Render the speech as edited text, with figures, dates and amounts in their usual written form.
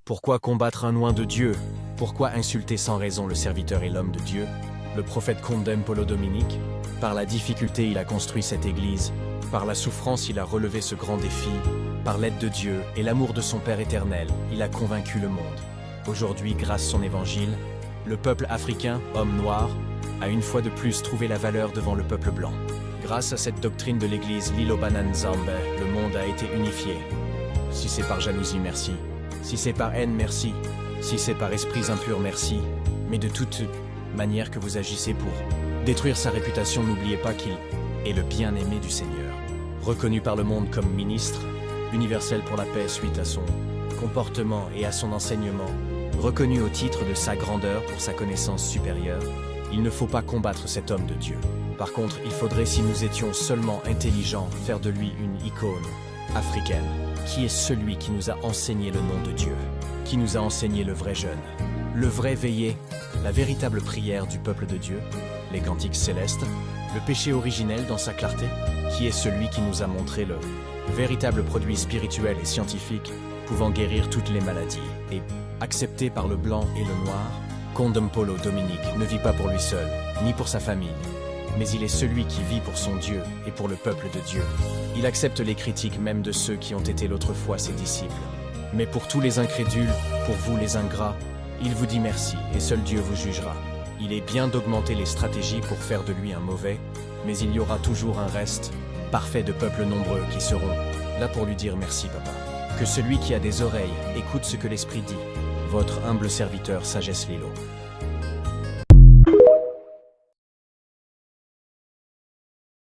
Pourquoi combattre un loin de Dieu? Pourquoi insulter sans raison le serviteur et l'homme de Dieu? Le prophète condamne Paulo Dominique. Par la difficulté, il a construit cette église. Par la souffrance, il a relevé ce grand défi. Par l'aide de Dieu et l'amour de son Père éternel, il a convaincu le monde. Aujourd'hui, grâce à son évangile, le peuple africain, homme noir, a une fois de plus trouvé la valeur devant le peuple blanc. Grâce à cette doctrine de l'église Lilo Bananzambe, le monde a été unifié. Si c'est par jalousie, merci. Si c'est par haine, merci. Si c'est par esprits impurs, merci. Mais de toute manière que vous agissez pour détruire sa réputation, n'oubliez pas qu'il est le bien-aimé du Seigneur. Reconnu par le monde comme ministre, universel pour la paix suite à son comportement et à son enseignement, reconnu au titre de sa grandeur pour sa connaissance supérieure, il ne faut pas combattre cet homme de Dieu. Par contre, il faudrait, si nous étions seulement intelligents, faire de lui une icône africaine, qui est celui qui nous a enseigné le nom de Dieu, qui nous a enseigné le vrai jeûne, le vrai veillé, la véritable prière du peuple de Dieu, les cantiques célestes, le péché originel dans sa clarté, qui est celui qui nous a montré le véritable produit spirituel et scientifique pouvant guérir toutes les maladies, et accepté par le blanc et le noir. Condom Paulo Dominique ne vit pas pour lui seul, ni pour sa famille, mais il est celui qui vit pour son Dieu et pour le peuple de Dieu. Il accepte les critiques même de ceux qui ont été l'autrefois ses disciples. Mais pour tous les incrédules, pour vous les ingrats, il vous dit merci et seul Dieu vous jugera. Il est bien d'augmenter les stratégies pour faire de lui un mauvais, mais il y aura toujours un reste parfait de peuples nombreux qui seront là pour lui dire merci papa. Que celui qui a des oreilles écoute ce que l'Esprit dit. Votre humble serviteur Sagesse Lilo.